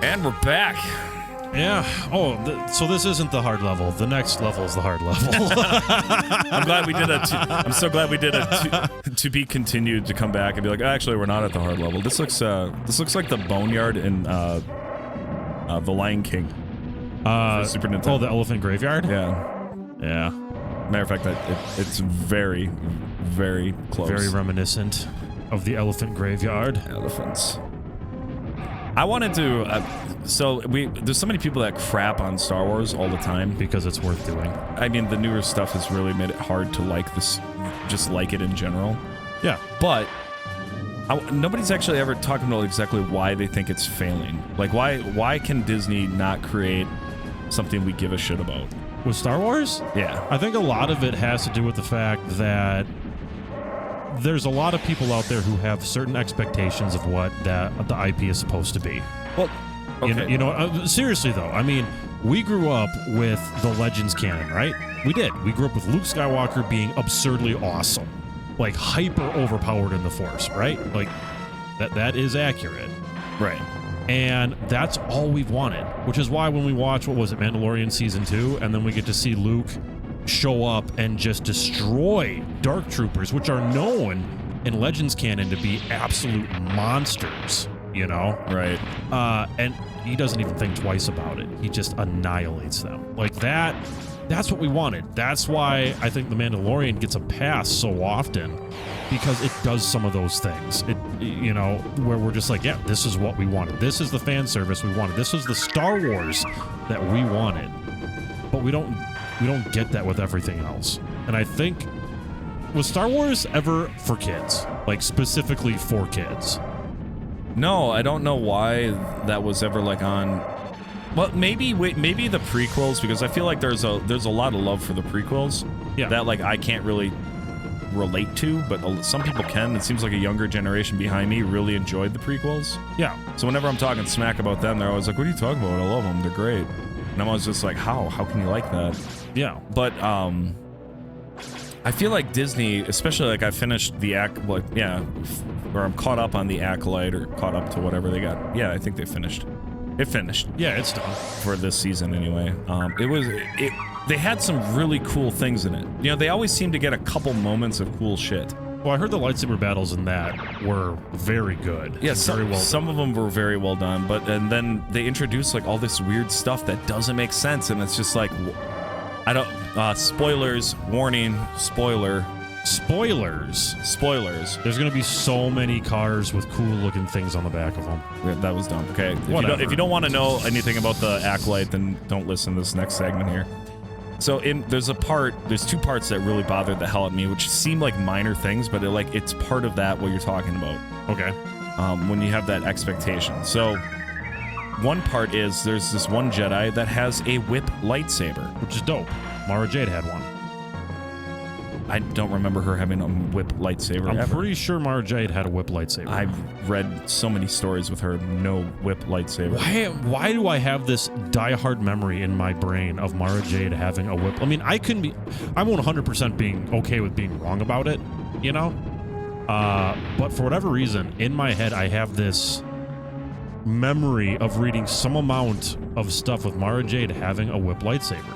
And we're back. Yeah. Oh, so this isn't the hard level. The next level is the hard level. I'm glad we did I'm so glad we did to be continued to come back and be like, actually, we're not at the hard level. This looks like the boneyard in The Lion King. For Super Nintendo. Oh, the elephant graveyard. Yeah. Yeah. Matter of fact, it's very, very close. Very reminiscent of the elephant graveyard. Elephants. I wanted to. There's so many people that crap on Star Wars all the time because it's worth doing. I mean, the newer stuff has really made it hard to like this, just like it in general. Yeah, but nobody's actually ever talking about exactly why they think it's failing. Like, why can Disney not create something we give a shit about with Star Wars? Yeah, I think a lot of it has to do with the fact that there's a lot of people out there who have certain expectations of what the IP is supposed to be. Well, okay. You know, seriously though, I mean, we grew up with the Legends canon, right? We did. We grew up with Luke Skywalker being absurdly awesome, like hyper overpowered in the Force, right? Like that is accurate, right? And that's all we've wanted, which is why when we watch, what was it, Mandalorian Season 2, and then we get to see Luke show up and just destroy Dark Troopers, which are known in Legends canon to be absolute monsters, you know? Right. And he doesn't even think twice about it. He just annihilates them. Like that's what we wanted. That's why I think The Mandalorian gets a pass so often, because it does some of those things. It, you know, where we're just like, yeah, this is what we wanted. This is the fan service we wanted. This was the Star Wars that we wanted. But we don't get that with everything else. And I think, was Star Wars ever for kids? Like, specifically for kids? No, I don't know why that was ever, like, on... Well, maybe the prequels, because I feel like there's a lot of love for the prequels. Yeah. That, like, I can't really relate to, but some people can. It seems like a younger generation behind me really enjoyed the prequels. Yeah. So whenever I'm talking smack about them, they're always like, what are you talking about? I love them. They're great. And I'm always just like, how? How can you like that? Yeah. But I feel like Disney, especially like I finished the or I'm caught up on the Acolyte, or caught up to whatever they got. Yeah, I think they finished. It finished. Yeah, it's done. For this season anyway. They had some really cool things in it. You know, they always seem to get a couple moments of cool shit. Well, I heard the lightsaber battles in that were very good. Yeah, some of them were very well done, and then they introduced like all this weird stuff that doesn't make sense, and it's just like, I don't. Spoilers, warning, spoiler. Spoilers. There's gonna be so many cars with cool looking things on the back of them. Yeah, that was dumb. Okay, if you don't want to know anything about the Acolyte, then don't listen to this next segment here. So there's two parts that really bothered the hell out of me, which seem like minor things, but it's part of that what you're talking about. Okay. When you have that expectation. So one part is there's this one Jedi that has a whip lightsaber, which is dope. Mara Jade had one. I don't remember her having a whip lightsaber. I'm pretty sure Mara Jade had a whip lightsaber. I've read so many stories with her, no whip lightsaber. Why do I have this diehard memory in my brain of Mara Jade having a whip? I mean, I'm 100% being okay with being wrong about it, you know? But for whatever reason, in my head, I have this memory of reading some amount of stuff with Mara Jade having a whip lightsaber.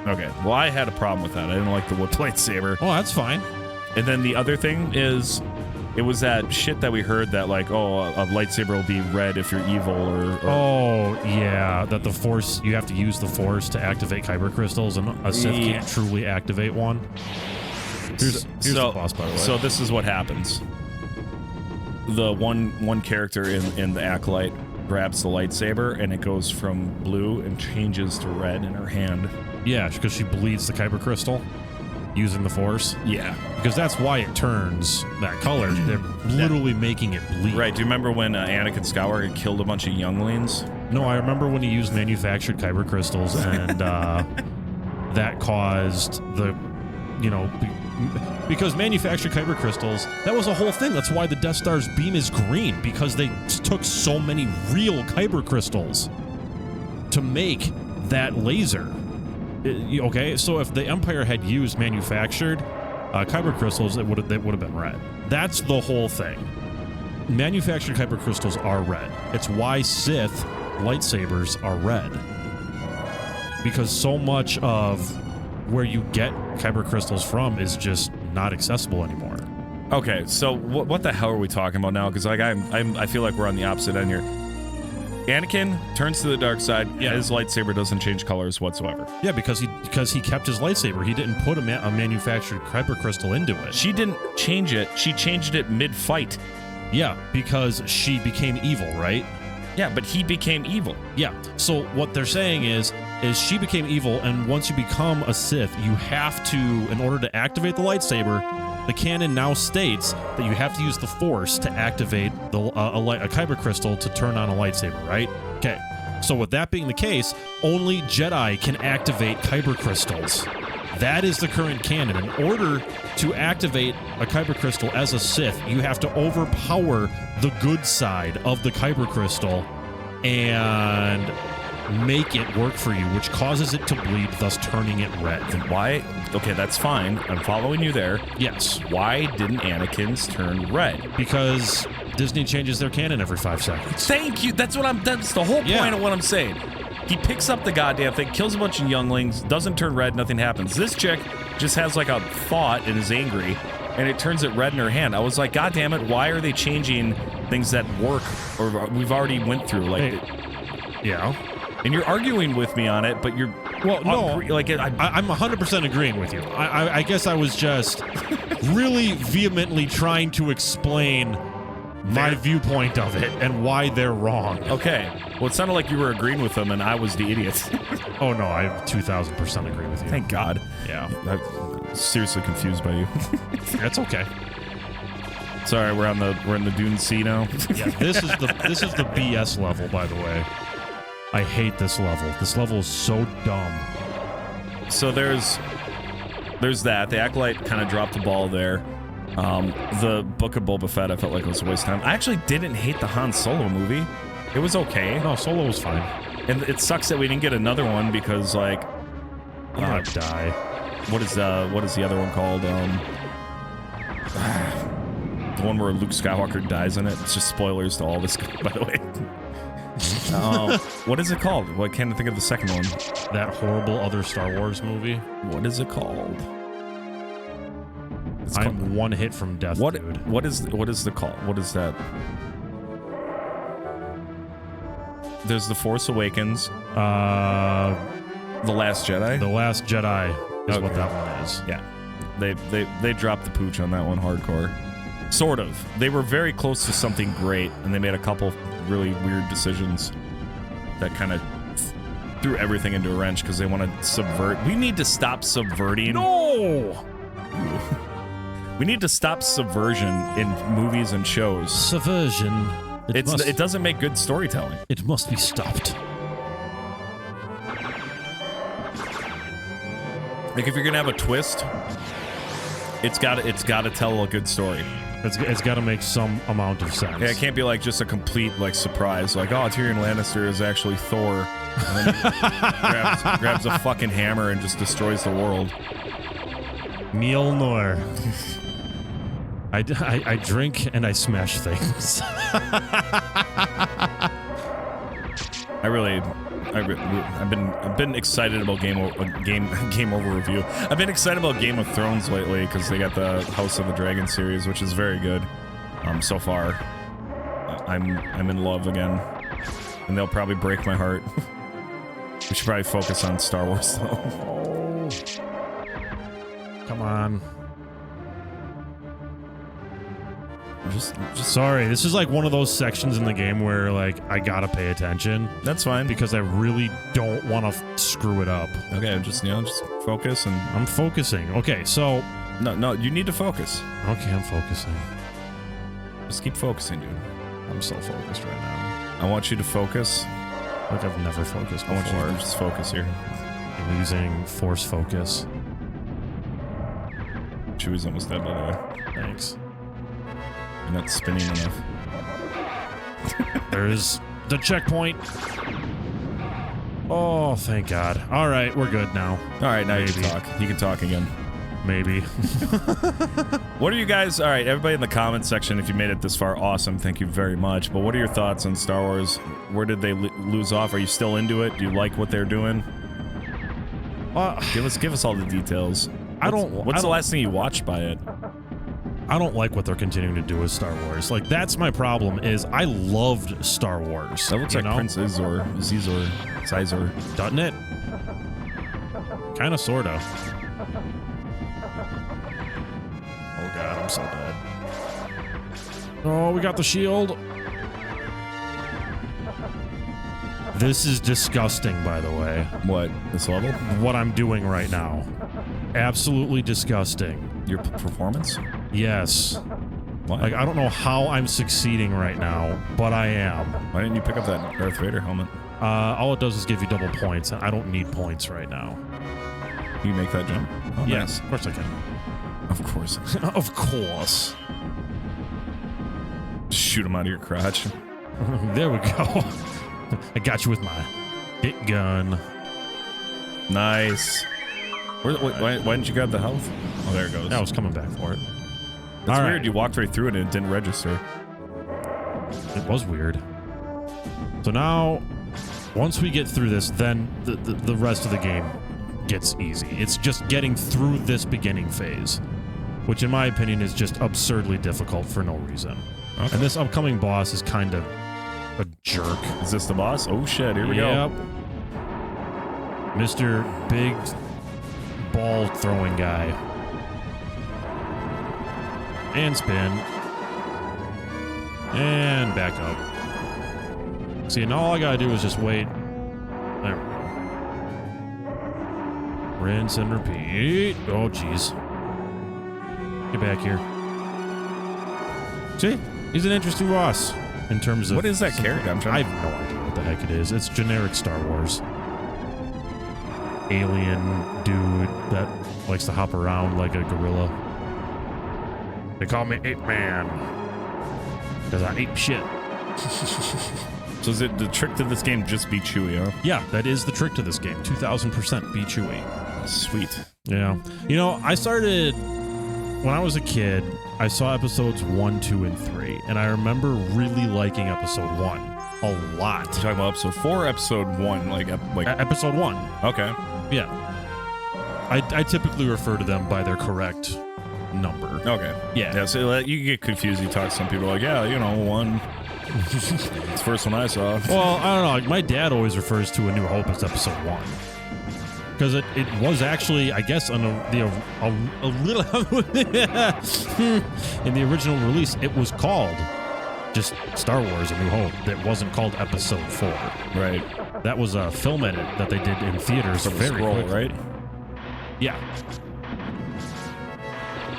Okay, well, I had a problem with that. I didn't like the whip lightsaber. Oh, that's fine. And then the other thing is, it was that shit that we heard that, like, a lightsaber will be red if you're evil, or... Oh, yeah, that the Force, you have to use the Force to activate kyber crystals, and a Sith can't truly activate one. Here's the boss, by the way. So this is what happens. The one character in the Acolyte grabs the lightsaber, and it goes from blue and changes to red in her hand. Yeah, because she bleeds the kyber crystal using the Force. Yeah. Because that's why it turns that color. They're literally making it bleed. Right. Do you remember when Anakin Skywalker killed a bunch of younglings? No, I remember when he used manufactured kyber crystals, and that caused the, because manufactured kyber crystals, that was a whole thing. That's why the Death Star's beam is green, because they took so many real kyber crystals to make that laser. Okay, so if the Empire had used manufactured kyber crystals, it would have been red. That's the whole thing. manufactured kyber crystals are red. It's why Sith lightsabers are red. Because so much of where you get kyber crystals from is just not accessible anymore. Okay, so what the hell are we talking about now? Because like I feel like we're on the opposite end here. Anakin turns to the dark side. Yeah, his lightsaber doesn't change colors whatsoever. Yeah, because he kept his lightsaber. He didn't put a manufactured kyber crystal into it. She didn't change it. She changed it mid-fight. Yeah, because she became evil, right? Yeah, but he became evil. Yeah. So what they're saying is she became evil, and once you become a Sith, you have to, in order to activate the lightsaber, the canon now states that you have to use the Force to activate a kyber crystal to turn on a lightsaber, right? Okay. So with that being the case, only Jedi can activate kyber crystals. That is the current canon. In order to activate a kyber crystal as a Sith, you have to overpower the good side of the kyber crystal and make it work for you, which causes it to bleed, thus turning it red. Then why? Okay, that's fine. I'm following you there. Yes. Why didn't Anakin's turn red? Because Disney changes their canon every 5 seconds. Thank you. That's the whole point of what I'm saying. He picks up the goddamn thing, kills a bunch of younglings, doesn't turn red, nothing happens. This chick just has like a thought and is angry, and it turns it red in her hand. I was like, God damn it, why are they changing things that work or we've already went through? Like, yeah. And you're arguing with me on it, but you're... Well, no, like I'm 100% agreeing with you. I guess I was just really vehemently trying to explain my viewpoint of it and why they're wrong. Okay. Well, it sounded like you were agreeing with them and I was the idiot. Oh, no, I 2,000% agree with you. Thank God. Yeah. I'm seriously confused by you. That's okay. Sorry, we're in the Dune Sea now. Yeah, this is the BS level, by the way. I hate this level. This level is so dumb. So there's that. The Acolyte kind of dropped the ball there. The Book of Boba Fett, I felt like it was a waste of time. I actually didn't hate the Han Solo movie. It was okay. No, Solo was fine. And it sucks that we didn't get another one because, like... I'm gonna die. What is the other one called? The one where Luke Skywalker dies in it. It's just spoilers to all this, by the way. What is it called? Well, I can't think of the second one. That horrible other Star Wars movie. What is it called? I'm one hit from death, dude. What is the call? What is that? There's The Force Awakens. The Last Jedi. The Last Jedi is what that one is. Yeah, they dropped the pooch on that one hardcore. Sort of. They were very close to something great, and they made a couple really weird decisions that kind of threw everything into a wrench because they want to subvert. We need to stop subverting. No! We need to stop subversion in movies and shows. Subversion. It doesn't make good storytelling. It must be stopped. Like if you're gonna have a twist, it's got to tell a good story. It's got to make some amount of sense. Yeah, it can't be like just a complete like surprise. Like, oh, Tyrion Lannister is actually Thor, and then he grabs a fucking hammer and just destroys the world. Mjolnir. I drink and I smash things. I've been excited about game over review. I've been excited about Game of Thrones lately because they got the House of the Dragon series, which is very good. So far, I'm in love again, and they'll probably break my heart. We should probably focus on Star Wars though. Oh. Come on. Just sorry, this is like one of those sections in the game where like I gotta pay attention. That's fine because I really don't want to screw it up. Okay, just focus and I'm focusing. Okay, so no, you need to focus. Okay, I'm focusing. Just keep focusing, dude. I'm so focused right now. I want you to focus. Like I've never focused before. I want you to just focus here. I'm using force focus. Chewie's almost dead, by the way. Thanks. You're not spinning enough. There's the checkpoint. Oh, thank God. All right, we're good now. All right, now you can talk. You can talk again. maybe. What are you guys? All right, everybody in the comments section, if you made it this far, awesome. Thank you very much. But what are your thoughts on Star Wars? Where did they lose off? Are you still into it? Do you like what they're doing? Give us all the details. What's the last thing you watched by it? I don't like what they're continuing to do with Star Wars. Like, that's my problem, is I loved Star Wars. That looks like Prince Sizor. Doesn't it? Kinda, sorta. Oh god, I'm so dead. Oh, we got the shield. This is disgusting, by the way. What? This level? What I'm doing right now. Absolutely disgusting. Your performance? Yes. What? Like, I don't know how I'm succeeding right now, but I am. Why didn't you pick up that Darth Vader helmet? All it does is give you double points, and I don't need points right now. You make that jump? Oh, yes, nice. of course I can. Of course. Of course. Shoot him out of your crotch. There we go. I got you with my big gun. Nice. Why didn't you grab the health? Oh, there it goes. I was coming back for it. That's weird. Right. You walked right through it and it didn't register. It was weird. So now, once we get through this, then the rest of the game gets easy. It's just getting through this beginning phase, which in my opinion is just absurdly difficult for no reason. Okay. And this upcoming boss is kind of a jerk. Is this the boss? Oh shit, here we go. Mr. Big Ball Throwing Guy. And spin. And back up. See, and all I gotta do is just wait. There we go. Rinse and repeat. Oh, jeez. Get back here. See? He's an interesting boss in terms of... What is that character? I have no idea what the heck it is. It's generic Star Wars. Alien dude that likes to hop around like a gorilla. They call me Ape Man. Because I ape shit. So is it the trick to this game just be Chewie, huh? Yeah, that is the trick to this game. 2000% be Chewie. Sweet. Yeah. You know, I started... When I was a kid, I saw episodes 1, 2, and 3. And I remember really liking episode 1 a lot. You're talking about episode 4 or episode 1? Like episode 1. Okay. Yeah. I typically refer to them by their correct number. Okay. Yeah, so you get confused. You talk to some people like, yeah, you know, 1. It's the first one I saw. Well, I don't know. Like, my dad always refers to A New Hope as episode 1. Because it was actually, I guess, in the original release, it was called just Star Wars A New Hope. It wasn't called episode 4. Right. That was a film edit that they did in theaters very quickly. Right? Yeah.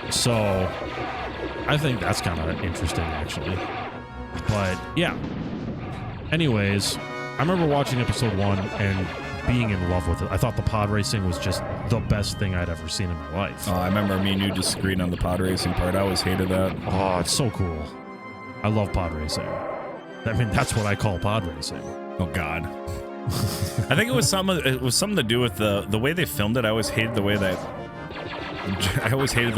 So, I think that's kind of interesting, actually. But, yeah. Anyways, I remember watching episode 1 and being in love with it. I thought the pod racing was just the best thing I'd ever seen in my life. Oh, I remember me and you disagreed on the pod racing part. I always hated that. Oh, it's so cool. I love pod racing. I mean, that's what I call pod racing. Oh, God. I think it was something to do with the way they filmed it. I always hated the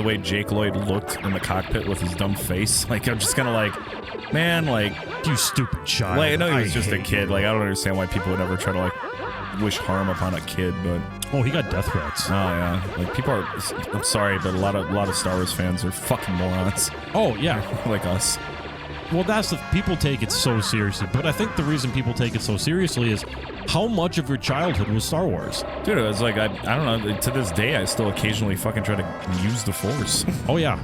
way Jake Lloyd looked in the cockpit with his dumb face. Like, I'm just kind of like, man, like, you stupid child. Like, I know he was just a kid. Like, I don't understand why people would ever try to like wish harm upon a kid, but oh, he got death threats. Oh yeah, like people are. I'm sorry, but a lot of Star Wars fans are fucking morons. Oh yeah, like us. Well, that's the people take it so seriously, but I think the reason people take it so seriously is how much of your childhood was Star Wars. Dude, it was like I don't know. To this day, I still occasionally fucking try to use the Force. Oh yeah.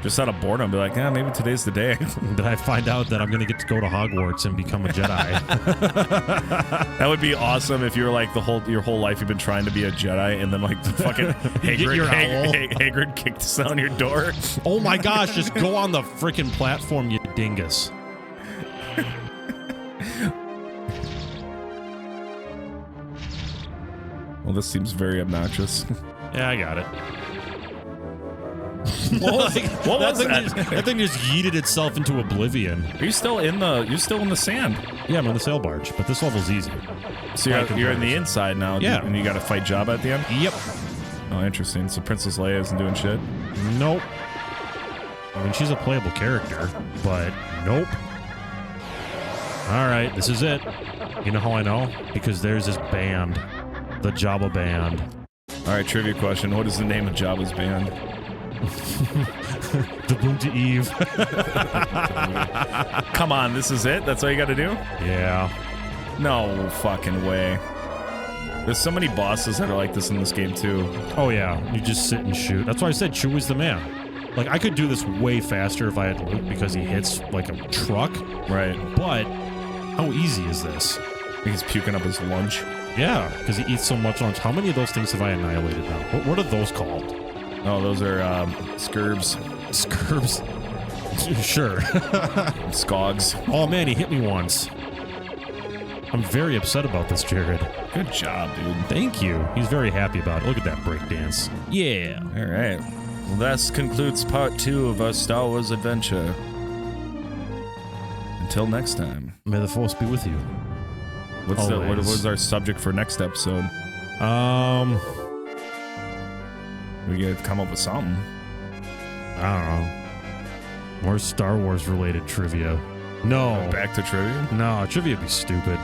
Just out of boredom, be like, maybe today's the day. Did I find out that I'm going to get to go to Hogwarts and become a Jedi? That would be awesome if you were like your whole life you've been trying to be a Jedi, and then like the fucking Hagrid kicked down your door. Oh my gosh, just go on the freaking platform, you dingus. Well, this seems very obnoxious. Yeah, I got it. What was that? That thing just yeeted itself into oblivion. Are you still in the sand? Yeah, I'm on the sail barge, but this level's easy. So you're in the inside now, yeah. And you got to fight Jabba at the end? Yep. Oh, interesting. So Princess Leia isn't doing shit? Nope. I mean, she's a playable character, but nope. All right, this is it. You know how I know? Because there's this band, the Jabba band. All right, trivia question. What is the name of Jabba's band? The Boonta Eve. Come on, this is it? That's all you got to do? Yeah. No fucking way. There's so many bosses that are like this in this game, too. Oh, yeah. You just sit and shoot. That's why I said Chewie's the man. Like, I could do this way faster if I had Luke because he hits like a truck. Right. But how easy is this? He's puking up his lunch. Yeah, because he eats so much lunch. How many of those things have I annihilated now? What are those called? Oh, those are scurbs. Scurbs? Sure. Skogs. Oh, man, he hit me once. I'm very upset about this, Jared. Good job, dude. Thank you. He's very happy about it. Look at that breakdance. Yeah. All right. Well, this concludes part 2 of our Star Wars adventure. Until next time. May the Force be with you. What was our subject for next episode? We gotta come up with something. I don't know. More Star Wars related trivia. No. Back to trivia? No, trivia would be stupid.